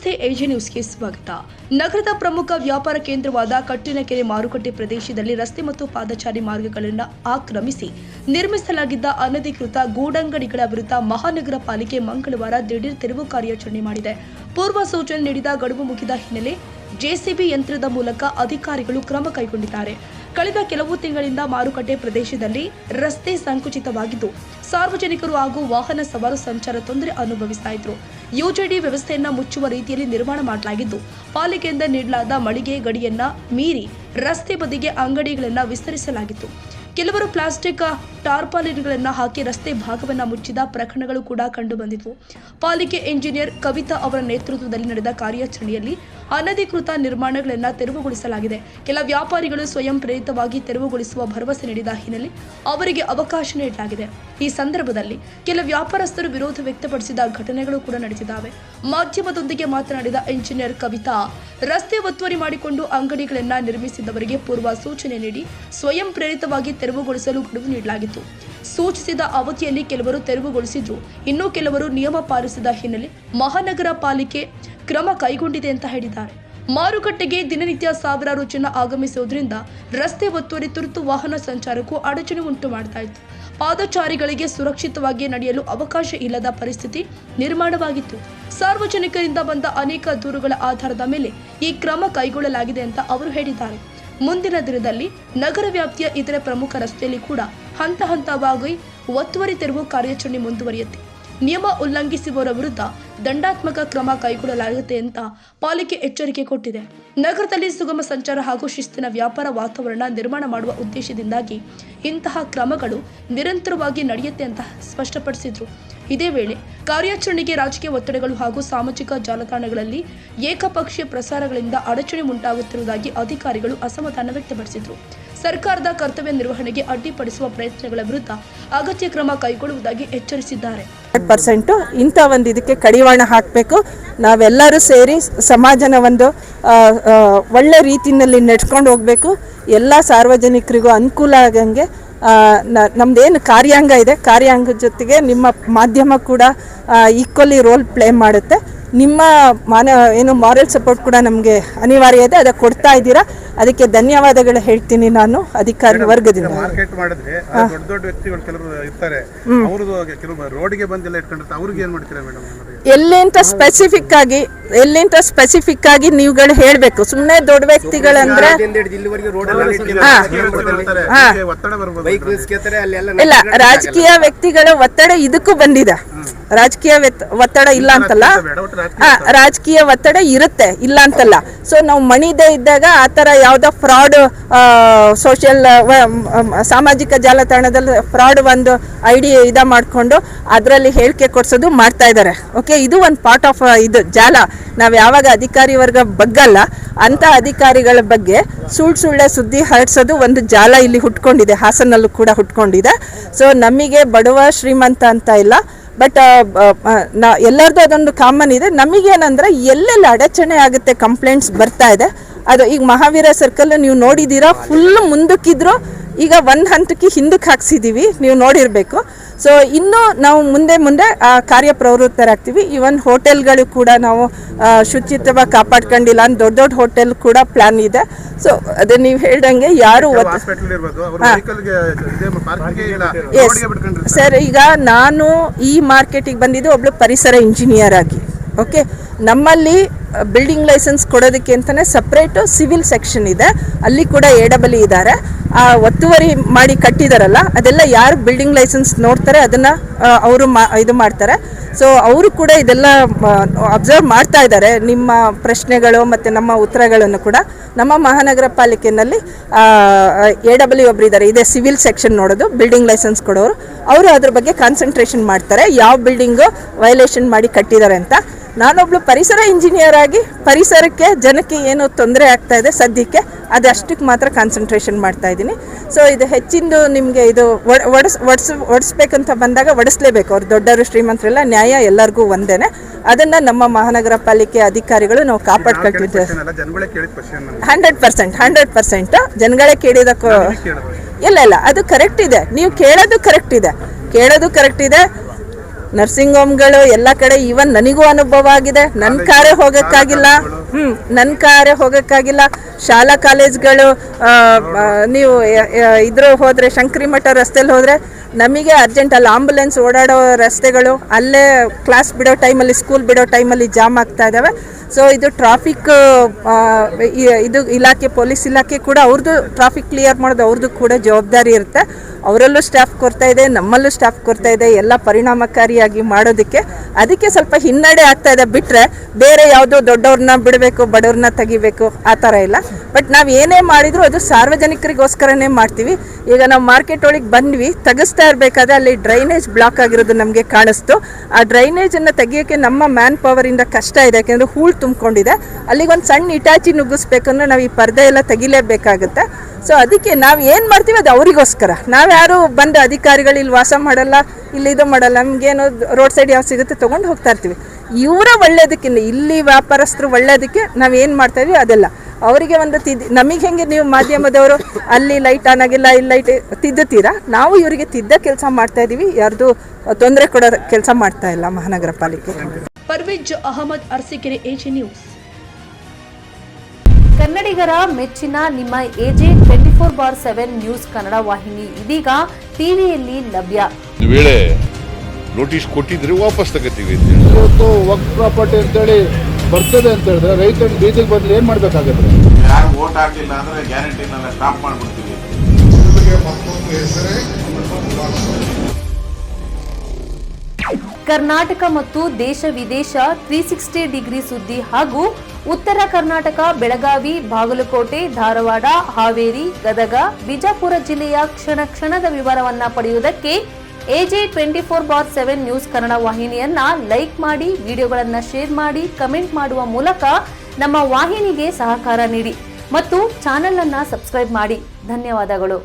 ನಮಸ್ತೆ ಎಜೆ ನ್ಯೂಸ್ಗೆ ಸ್ವಾಗತ. ನಗರದ ಪ್ರಮುಖ ವ್ಯಾಪಾರ ಕೇಂದ್ರವಾದ ಕಟ್ಟಿನಕೆರೆ ಮಾರುಕಟ್ಟೆ ಪ್ರದೇಶದಲ್ಲಿ ರಸ್ತೆ ಮತ್ತು ಪಾದಚಾರಿ ಮಾರ್ಗಗಳನ್ನು ಆಕ್ರಮಿಸಿ ನಿರ್ಮಿಸಲಾಗಿದ್ದ ಅನಧಿಕೃತ ಗೂಡಂಗಡಿಗಳ ವಿರುದ್ಧ ಮಹಾನಗರ ಪಾಲಿಕೆ ಮಂಗಳವಾರ ದಿಢೀರ್ ತೆರವು ಕಾರ್ಯಾಚರಣೆ ಮಾಡಿದೆ. ಪೂರ್ವ ಸೂಚನೆ ನೀಡಿದ ಗಡುವು ಮುಗಿದ ಹಿನ್ನೆಲೆ ಜೆಸಿಬಿ ಯಂತ್ರದ ಮೂಲಕ ಅಧಿಕಾರಿಗಳು ಕ್ರಮ ಕೈಗೊಂಡಿದ್ದಾರೆ. ಕಳೆದ ಕೆಲವು ತಿಂಗಳಿಂದ ಮಾರುಕಟ್ಟೆ ಪ್ರದೇಶದಲ್ಲಿ ರಸ್ತೆ ಸಂಕುಚಿತವಾಗಿದ್ದು ಸಾರ್ವಜನಿಕರು ಹಾಗೂ ವಾಹನ ಸವಾರು ಸಂಚಾರ ತೊಂದರೆ ಅನುಭವಿಸ್ತಾ ಇದ್ರು. ಯುಜೆಡಿ ವ್ಯವಸ್ಥೆಯನ್ನ ಮುಚ್ಚುವ ರೀತಿಯಲ್ಲಿ ನಿರ್ಮಾಣ ಮಾಡಲಾಗಿದ್ದು ಪಾಲಿಕೆಯಿಂದ ನೀಡಲಾದ ಮಳಿಗೆ ಗಡಿಯನ್ನ ಮೀರಿ ರಸ್ತೆ ಬದಿಗೆ ಅಂಗಡಿಗಳನ್ನು ವಿಸ್ತರಿಸಲಾಗಿತ್ತು. ಕೆಲವರು ಪ್ಲಾಸ್ಟಿಕ್ ಟಾರ್ಪಾಲಿನ್ಗಳನ್ನು ಹಾಕಿ ರಸ್ತೆ ಭಾಗವನ್ನು ಮುಚ್ಚಿದ ಪ್ರಕರಣಗಳು ಕೂಡ ಕಂಡುಬಂದಿದ್ವು. ಪಾಲಿಕೆ ಇಂಜಿನಿಯರ್ ಕವಿತಾ ಅವರ ನೇತೃತ್ವದಲ್ಲಿ ನಡೆದ ಕಾರ್ಯಾಚರಣೆಯಲ್ಲಿ ಅನಧಿಕೃತ ನಿರ್ಮಾಣಗಳನ್ನು ತೆರವುಗೊಳಿಸಲಾಗಿದೆ. ಕೆಲ ವ್ಯಾಪಾರಿಗಳು ಸ್ವಯಂ ಪ್ರೇರಿತವಾಗಿ ತೆರವುಗೊಳಿಸುವ ಭರವಸೆ ನೀಡಿದ ಹಿನ್ನೆಲೆ ಅವರಿಗೆ ಅವಕಾಶ ನೀಡಲಾಗಿದೆ. ಈ ಸಂದರ್ಭದಲ್ಲಿ ಕೆಲ ವ್ಯಾಪಾರಸ್ಥರು ವಿರೋಧ ವ್ಯಕ್ತಪಡಿಸಿದ ಘಟನೆಗಳು ಕೂಡ ನಡೆದಿದ್ದಾವೆ. ಮಾಧ್ಯಮದೊಂದಿಗೆ ಮಾತನಾಡಿದ ಇಂಜಿನಿಯರ್ ಕವಿತಾ, ರಸ್ತೆ ಒತ್ತುವರಿ ಮಾಡಿಕೊಂಡು ಅಂಗಡಿಗಳನ್ನು ನಿರ್ಮಿಸಿದವರಿಗೆ ಪೂರ್ವ ಸೂಚನೆ ನೀಡಿ ಸ್ವಯಂ ಪ್ರೇರಿತವಾಗಿ ತೆರವುಗೊಳಿಸಲು ಗಡುವು ನೀಡಲಾಗಿತ್ತು. ಸೂಚಿಸಿದ ಅವಧಿಯಲ್ಲಿ ಕೆಲವರು ತೆರವುಗೊಳಿಸಿದ್ರು, ಇನ್ನೂ ಕೆಲವರು ನಿಯಮ ಪಾಲಿಸಿದ ಹಿನ್ನೆಲೆ ಮಹಾನಗರ ಪಾಲಿಕೆ ಕ್ರಮ ಕೈಗೊಂಡಿದೆ ಅಂತ ಹೇಳಿದ್ದಾರೆ. ಮಾರುಕಟ್ಟೆಗೆ ದಿನನಿತ್ಯ ಸಾವಿರಾರು ಜನ ಆಗಮಿಸುವುದರಿಂದ ರಸ್ತೆ ಒತ್ತುವರಿ ತುರ್ತು ವಾಹನ ಸಂಚಾರಕ್ಕೂ ಅಡಚಣೆ ಉಂಟು ಮಾಡ್ತಾ ಇತ್ತು. ಪಾದಚಾರಿಗಳಿಗೆ ಸುರಕ್ಷಿತವಾಗಿ ನಡೆಯಲು ಅವಕಾಶ ಇಲ್ಲದ ಪರಿಸ್ಥಿತಿ ನಿರ್ಮಾಣವಾಗಿತ್ತು. ಸಾರ್ವಜನಿಕರಿಂದ ಬಂದ ಅನೇಕ ದೂರುಗಳ ಆಧಾರದ ಮೇಲೆ ಈ ಕ್ರಮ ಕೈಗೊಳ್ಳಲಾಗಿದೆ ಅಂತ ಅವರು ಹೇಳಿದ್ದಾರೆ. ಮುಂದಿನ ದಿನದಲ್ಲಿ ನಗರ ವ್ಯಾಪ್ತಿಯ ಇತರೆ ಪ್ರಮುಖ ರಸ್ತೆಯಲ್ಲಿ ಕೂಡ ಹಂತ ಹಂತವಾಗಿ ಒತ್ತುವರಿ ತೆರವು ಕಾರ್ಯಾಚರಣೆ ಮುಂದುವರಿಯುತ್ತೆ. ನಿಯಮ ಉಲ್ಲಂಘಿಸುವವರ ವಿರುದ್ಧ ದಂಡಾತ್ಮಕ ಕ್ರಮ ಕೈಗೊಳ್ಳಲಾಗುತ್ತೆ ಅಂತ ಪಾಲಿಕೆ ಎಚ್ಚರಿಕೆ ಕೊಟ್ಟಿದೆ. ನಗರದಲ್ಲಿ ಸುಗಮ ಸಂಚಾರ ಹಾಗೂ ಶಿಸ್ತಿನ ವ್ಯಾಪಾರ ವಾತಾವರಣ ನಿರ್ಮಾಣ ಮಾಡುವ ಉದ್ದೇಶದಿಂದಾಗಿ ಇಂತಹ ಕ್ರಮಗಳು ನಿರಂತರವಾಗಿ ನಡೆಯುತ್ತೆ ಅಂತ ಸ್ಪಷ್ಟಪಡಿಸಿದ್ರು. ಇದೇ ವೇಳೆ ಕಾರ್ಯಾಚರಣೆಗೆ ರಾಜಕೀಯ ಒತ್ತಡಗಳು ಹಾಗೂ ಸಾಮಾಜಿಕ ಜಾಲತಾಣಗಳಲ್ಲಿ ಏಕಪಕ್ಷೀಯ ಪ್ರಸಾರಗಳಿಂದ ಅಡಚಣೆ ಉಂಟಾಗುತ್ತಿರುವುದಾಗಿ ಅಧಿಕಾರಿಗಳು ಅಸಮಾಧಾನ ವ್ಯಕ್ತಪಡಿಸಿದರು. ಸರ್ಕಾರದ ಕರ್ತವ್ಯ ನಿರ್ವಹಣೆಗೆ ಅಡ್ಡಿಪಡಿಸುವ ಪ್ರಯತ್ನಗಳ ವಿರುದ್ಧ ಅಗತ್ಯ ಕ್ರಮ ಕೈಗೊಳ್ಳುವುದಾಗಿ ಎಚ್ಚರಿಸಿದ್ದಾರೆ. 100% ಇಂಥ ಒಂದು ಇದಕ್ಕೆ ಕಡಿವಾಣ ಹಾಕಬೇಕು. ನಾವೆಲ್ಲರೂ ಸೇರಿ ಸಮಾಜನ ಒಂದು ಒಳ್ಳೆ ರೀತಿಯಲ್ಲಿ ನಡೆಸ್ಕೊಂಡು ಹೋಗಬೇಕು. ಎಲ್ಲ ಸಾರ್ವಜನಿಕರಿಗೂ ಅನುಕೂಲ ಆಗಂಗೆ ನಮ್ದೇನು ಕಾರ್ಯಾಂಗ ಇದೆ, ಕಾರ್ಯಾಂಗದ ಜೊತೆಗೆ ನಿಮ್ಮ ಮಾಧ್ಯಮ ಕೂಡ ಈಕ್ವಲಿ ರೋಲ್ ಪ್ಲೇ ಮಾಡುತ್ತೆ. ನಿಮ್ಮ ಏನು ಮಾರಲ್ ಸಪೋರ್ಟ್ ಕೂಡ ನಮಗೆ ಅನಿವಾರ್ಯ ಇದೆ, ಅದಕ್ಕೆ ಕೊಡ್ತಾ ಇದ್ದೀರಾ. ಅದಕ್ಕೆ ಧನ್ಯವಾದಗಳು ಹೇಳ್ತೀನಿ ನಾನು ಅಧಿಕಾರಿ ವರ್ಗದಿಂದ. ಮಾರ್ಕೆಟ್ ಮಾಡಿದ್ರೆ ದೊಡ್ಡ ದೊಡ್ಡ ವ್ಯಕ್ತಿಗಳು ಕೆಲವರು ಇರ್ತಾರೆ, ಅವರು ಕೆಲವು ರೋಡ್ಗೆ ಬಂದೆಲ್ಲ ಇಟ್ಕೊಂಡಿರ್ತಾರೆ, ಅವ್ರಿಗೆ ಏನು ಮಾಡ್ತೀರಾ ಮೇಡಮ್? ಎಲ್ಲಿಂತ ಸ್ಪೆಸಿಫಿಕ್ ಆಗಿ ನೀವುಗಳು ಹೇಳಬೇಕು. ಸುಮ್ಮನೆ ದೊಡ್ಡ ವ್ಯಕ್ತಿಗಳಂದ್ರೆ ಇಲ್ಲ, ರಾಜಕೀಯ ವ್ಯಕ್ತಿಗಳ ಒತ್ತಡ ಇದಕ್ಕೂ ಬಂದಿದೆ. ರಾಜಕೀಯ ಒತ್ತಡ ಇಲ್ಲ ಅಂತಲ್ಲ, ರಾಜಕೀಯ ಒತ್ತಡ ಇರುತ್ತೆ, ಇಲ್ಲ ಅಂತಲ್ಲ. ಸೊ ನಾವು ಮಣಿದೇ ಇದ್ದಾಗ ಆ ಥರ ಯಾವುದೋ ಫ್ರಾಡ್ ಸೋಷಿಯಲ್ ಸಾಮಾಜಿಕ ಜಾಲತಾಣದಲ್ಲಿ ಫ್ರಾಡ್ ಒಂದು ಐಡಿ ಮಾಡಿಕೊಂಡು ಅದರಲ್ಲಿ ಹೇಳಿಕೆ ಕೊಡ್ಸೋದು ಮಾಡ್ತಾ ಇದ್ದಾರೆ. ಓಕೆ, ಇದು ಒಂದು ಪಾರ್ಟ್ ಆಫ್ ಇದು ಜಾಲ. ನಾವು ಯಾವಾಗ ಅಧಿಕಾರಿ ವರ್ಗ ಬಗ್ಗಲ್ಲ ಅಂತ ಅಧಿಕಾರಿಗಳ ಬಗ್ಗೆ ಸುಳ್ಳೆ ಸುದ್ದಿ ಹರಡಿಸೋದು ಒಂದು ಜಾಲ ಇಲ್ಲಿ ಹುಟ್ಕೊಂಡಿದೆ, ಹಾಸನಲ್ಲೂ ಕೂಡ ಹುಟ್ಕೊಂಡಿದೆ. ಸೊ ನಮಗೆ ಬಡವ ಶ್ರೀಮಂತ ಅಂತ ಇಲ್ಲ, ಬಟ್ ಎಲ್ಲರದ್ದು ಅದೊಂದು ಕಾಮನ್ ಇದೆ. ನಮಗೇನಂದ್ರೆ ಎಲ್ಲೆಲ್ಲ ಅಡಚಣೆ ಆಗುತ್ತೆ, ಕಂಪ್ಲೇಂಟ್ಸ್ ಬರ್ತಾ ಇದೆ. ಅದು ಈಗ ಮಹಾವೀರ ಸರ್ಕಲ್ ನೀವು ನೋಡಿದ್ದೀರಾ, ಫುಲ್ ಮುಂದಕ್ಕಿದ್ರು, ಈಗ ಒಂದು ಹಂತಕ್ಕೆ ಹಿಂದಕ್ಕೆ ಹಾಕ್ಸಿದ್ದೀವಿ, ನೀವು ನೋಡಿರಬೇಕು. ಸೊ ಇನ್ನೂ ನಾವು ಮುಂದೆ ಕಾರ್ಯಪ್ರವೃತ್ತರಾಗ್ತೀವಿ. ಇವನ್ ಹೋಟೆಲ್ಗಳು ಕೂಡ ನಾವು ಶುಚಿತ್ವವಾಗಿ ಕಾಪಾಡ್ಕೊಂಡಿಲ್ಲ ಅಂತ ದೊಡ್ಡ ಹೋಟೆಲ್ ಕೂಡ ಪ್ಲಾನ್ ಇದೆ. ಸೊ ಅದೇ ನೀವು ಹೇಳ್ದಂಗೆ ಯಾರು ಸರ್, ಈಗ ನಾನು ಈ ಮಾರ್ಕೆಟಿಗೆ ಬಂದಿದ್ದು ಒಬ್ಳು ಪರಿಸರ ಇಂಜಿನಿಯರ್ ಆಗಿ. ಓಕೆ, ನಮ್ಮಲ್ಲಿ ಬಿಲ್ಡಿಂಗ್ ಲೈಸೆನ್ಸ್ ಕೊಡೋದಕ್ಕೆ ಅಂತಲೇ ಸಪ್ರೇಟು ಸಿವಿಲ್ ಸೆಕ್ಷನ್ ಇದೆ, ಅಲ್ಲಿ ಕೂಡ AEE ಇದ್ದಾರೆ. ಆ ಒತ್ತುವರಿ ಮಾಡಿ ಕಟ್ಟಿದಾರಲ್ಲ, ಅದೆಲ್ಲ ಯಾರು ಬಿಲ್ಡಿಂಗ್ ಲೈಸೆನ್ಸ್ ನೋಡ್ತಾರೆ ಅದನ್ನು ಅವರು ಇದು ಮಾಡ್ತಾರೆ. ಸೊ ಅವರು ಕೂಡ ಇದೆಲ್ಲ ಅಬ್ಸರ್ವ್ ಮಾಡ್ತಾ ಇದ್ದಾರೆ, ನಿಮ್ಮ ಪ್ರಶ್ನೆಗಳು ಮತ್ತು ನಮ್ಮ ಉತ್ತರಗಳನ್ನು ಕೂಡ. ನಮ್ಮ ಮಹಾನಗರ ಪಾಲಿಕೆಯಲ್ಲಿ AEE ಒಬ್ರು ಇದ್ದಾರೆ, ಇದೇ ಸಿವಿಲ್ ಸೆಕ್ಷನ್ ನೋಡೋದು, ಬಿಲ್ಡಿಂಗ್ ಲೈಸೆನ್ಸ್ ಕೊಡೋರು. ಅವರು ಅದ್ರ ಬಗ್ಗೆ ಕಾನ್ಸಂಟ್ರೇಷನ್ ಮಾಡ್ತಾರೆ, ಯಾವ ಬಿಲ್ಡಿಂಗು ವೈಲೇಷನ್ ಮಾಡಿ ಕಟ್ಟಿದ್ದಾರೆ ಅಂತ. ನಾನೊಬ್ಳು ಪರಿಸರ ಇಂಜಿನಿಯರ್ ಆಗಿ ಪರಿಸರಕ್ಕೆ ಜನಕ್ಕೆ ಏನು ತೊಂದರೆ ಆಗ್ತಾ ಇದೆ ಸದ್ಯಕ್ಕೆ ಅದಷ್ಟಕ್ಕೆ ಮಾತ್ರ ಕಾನ್ಸಂಟ್ರೇಷನ್ ಮಾಡ್ತಾ ಇದ್ದೀನಿ. ಸೊ ಇದು ಹೆಚ್ಚಿಂದು ನಿಮಗೆ ಇದು ಒಡಿಸ್ಬೇಕಂತ ಬಂದಾಗ ಒಡಿಸ್ಲೇಬೇಕು. ಅವ್ರು ದೊಡ್ಡವರು ಶ್ರೀಮಂತರೆಲ್ಲ, ನ್ಯಾಯ ಎಲ್ಲರಿಗೂ ಒಂದೇನೆ. ಅದನ್ನು ನಮ್ಮ ಮಹಾನಗರ ಪಾಲಿಕೆ ಅಧಿಕಾರಿಗಳು ನಾವು ಕಾಪಾಡ್ಕೊಳ್ತಿದ್ದೇವೆ. 100% ಜನಗಳೇ ಕೇಳಿದಕ್ಕೂ ಇಲ್ಲ, ಅದು ಕರೆಕ್ಟ್ ಇದೆ. ನೀವು ಕೇಳೋದು ಕರೆಕ್ಟ್ ಇದೆ. ನರ್ಸಿಂಗ್ ಹೋಮ್ಗಳು ಎಲ್ಲ ಕಡೆ ಈವನ್ ನನಗೂ ಅನುಭವ ಆಗಿದೆ. ನನ್ನ ಕಾರೇ ಹೋಗೋಕ್ಕಾಗಿಲ್ಲ. ನನ್ನ ಕಾರೇ ಹೋಗೋಕ್ಕಾಗಿಲ್ಲ. ಶಾಲಾ ಕಾಲೇಜ್ಗಳು ನೀವು ಹೋದರೆ ಶಂಕರಿ ಮಠ ರಸ್ತೆಯಲ್ಲಿ ಹೋದರೆ ನಮಗೆ ಅರ್ಜೆಂಟ್ ಅಲ್ಲಿ ಆಂಬುಲೆನ್ಸ್ ಓಡಾಡೋ ರಸ್ತೆಗಳು ಅಲ್ಲೇ ಕ್ಲಾಸ್ ಬಿಡೋ ಟೈಮಲ್ಲಿ ಸ್ಕೂಲ್ ಬಿಡೋ ಟೈಮಲ್ಲಿ ಜಾಮ್ ಆಗ್ತಾ ಇದ್ದಾವೆ. ಸೊ ಇದು ಟ್ರಾಫಿಕ್ ಇದು ಇಲಾಖೆ ಪೊಲೀಸ್ ಇಲಾಖೆ ಕೂಡ ಅವ್ರದ್ದು ಟ್ರಾಫಿಕ್ ಕ್ಲಿಯರ್ ಮಾಡೋದು ಅವ್ರದ್ದು ಕೂಡ ಜವಾಬ್ದಾರಿ ಇರುತ್ತೆ. ಅವರಲ್ಲೂ ಸ್ಟಾಫ್ ಕೊಡ್ತಾ ಇದೆ, ನಮ್ಮಲ್ಲೂ ಸ್ಟಾಫ್ ಕೊಡ್ತಾ ಇದೆ ಎಲ್ಲ ಪರಿಣಾಮಕಾರಿಯಾಗಿ ಮಾಡೋದಕ್ಕೆ. ಅದಕ್ಕೆ ಸ್ವಲ್ಪ ಹಿನ್ನಡೆ ಆಗ್ತಾ ಇದೆ ಬಿಟ್ಟರೆ ಬೇರೆ ಯಾವುದೋ ದೊಡ್ಡವ್ರನ್ನ ಬಿಡಬೇಕು ಬಡವ್ರನ್ನ ತೆಗಿಬೇಕು ಆ ಥರ ಇಲ್ಲ. ಬಟ್ ನಾವು ಏನೇ ಮಾಡಿದರೂ ಅದು ಸಾರ್ವಜನಿಕರಿಗೋಸ್ಕರನೇ ಮಾಡ್ತೀವಿ. ಈಗ ನಾವು ಮಾರ್ಕೆಟ್ ಒಳಗೆ ಬಂದ್ವಿ, ತೆಗಿಸ್ತಾ ಇರಬೇಕಾದ್ರೆ ಅಲ್ಲಿ ಡ್ರೈನೇಜ್ ಬ್ಲಾಕ್ ಆಗಿರೋದು ನಮಗೆ ಕಾಣಿಸ್ತು. ಆ ಡ್ರೈನೇಜನ್ನು ತೆಗಿಯೋಕ್ಕೆ ನಮ್ಮ ಮ್ಯಾನ್ ಪವರಿಂದ ಕಷ್ಟ ಇದೆ, ಯಾಕೆಂದರೆ ಹೂಳು ತುಂಬಿಕೊಂಡಿದೆ. ಅಲ್ಲಿಗೊಂದು ಸಣ್ಣ ಇಟಾಚಿ ನುಗ್ಗಿಸ್ಬೇಕಂದ್ರೆ ನಾವು ಈ ಪರ್ದೆ ಎಲ್ಲ ತೆಗಿಲೇಬೇಕಾಗುತ್ತೆ. ಸೊ ಅದಕ್ಕೆ ನಾವು ಏನು ಮಾಡ್ತೀವಿ ಅದು ಅವರಿಗೋಸ್ಕರ. ನಾವ್ಯಾರು ಬಂದ ಅಧಿಕಾರಿಗಳು ಇಲ್ಲಿ ವಾಸ ಮಾಡಲ್ಲ, ಇಲ್ಲಿ ಇದು ಮಾಡಲ್ಲ, ನಮಗೇನು ರೋಡ್ ಸೈಡ್ ಯಾವ ಸಿಗುತ್ತೆ ತೊಗೊಂಡು ಹೋಗ್ತಾ ಇರ್ತೀವಿ. ಇವರ ಒಳ್ಳೇದಕ್ಕೆ, ಇಲ್ಲಿ ವ್ಯಾಪಾರಸ್ಥರು ಒಳ್ಳೇದಕ್ಕೆ ನಾವು ಏನು ಮಾಡ್ತಾ ಇದೀವಿ ಅದೆಲ್ಲ ಅವರಿಗೆ ಒಂದು ನಮಗೆ ಹೆಂಗೆ ನೀವು ಮಾಧ್ಯಮದವರು ಅಲ್ಲಿ ಲೈಟ್ ಆನ್ ಆಗಿಲ್ಲ ಇಲ್ಲಿ ಲೈಟ್ ತಿದ್ದುತ್ತೀರಾ, ನಾವು ಇವರಿಗೆ ತಿದ್ದ ಕೆಲಸ ಮಾಡ್ತಾ ಇದೀವಿ. ಯಾರ್ದು ತೊಂದರೆ ಕೊಡೋ ಕೆಲಸ ಮಾಡ್ತಾ ಇಲ್ಲ ಮಹಾನಗರ ಪಾಲಿಕೆ. Parvez Ahmad, Arsikere, AJ News. ಕನ್ನಡಿಗರ ಮೆಚ್ಚಿನ ನಿಮ್ಮ ಎಜೆ 24/7 ನ್ಯೂಸ್ ಕನ್ನಡ ವಾಹಿನಿ ಇದೀಗ ಟಿವಿಯಲ್ಲಿ ಲಭ್ಯ. ವೇಳೆ ನೋಟಿಸ್ ಕೊಟ್ಟಿದ್ರೆ ವಾಪಸ್ ತಗೋತೀವಿ. ಇವತ್ತು ವಕ್ಫ್ ಪ್ರಾಪರ್ಟಿ ಅಂತೇಳಿ ಬರ್ತದೆ ಅಂತ ಹೇಳಿದ್ರೆ ರೈತರು ಬೀದಿಗೆ ಬಂದು ಏನ್ ಮಾಡ್ಬೇಕಾಗತ್ತೆ? ಯಾರು ವೋಟ್ ಹಾಕಿಲ್ಲ ಅಂದ್ರೆ ಗ್ಯಾರಂಟಿನೆಲ್ಲ ಸ್ಟಾಪ್ ಮಾಡ್ಬಿಡ್ತೀವಿ. ಕರ್ನಾಟಕ ಮತ್ತು ದೇಶ ವಿದೇಶ 360 ಡಿಗ್ರಿ ಸುದ್ದಿ ಹಾಗೂ ಉತ್ತರ ಕರ್ನಾಟಕ, ಬೆಳಗಾವಿ, ಬಾಗಲಕೋಟೆ, ಧಾರವಾಡ, ಹಾವೇರಿ, ಗದಗ, ಬಿಜಾಪುರ ಜಿಲ್ಲೆಯ ಕ್ಷಣ ಕ್ಷಣದ ವಿವರವನ್ನ ಪಡೆಯುವುದಕ್ಕೆ ಎಜೆ 24/7 ನ್ಯೂಸ್ ಕನ್ನಡ ವಾಹಿನಿಯನ್ನ ಲೈಕ್ ಮಾಡಿ, ವಿಡಿಯೋಗಳನ್ನ ಶೇರ್ ಮಾಡಿ, ಕಮೆಂಟ್ ಮಾಡುವ ಮೂಲಕ ನಮ್ಮ ವಾಹಿನಿಗೆ ಸಹಕಾರ ನೀಡಿ ಮತ್ತು ಚಾನೆಲ್ ಅನ್ನ ಸಬ್ಸ್ಕ್ರೈಬ್ ಮಾಡಿ. ಧನ್ಯವಾದಗಳು.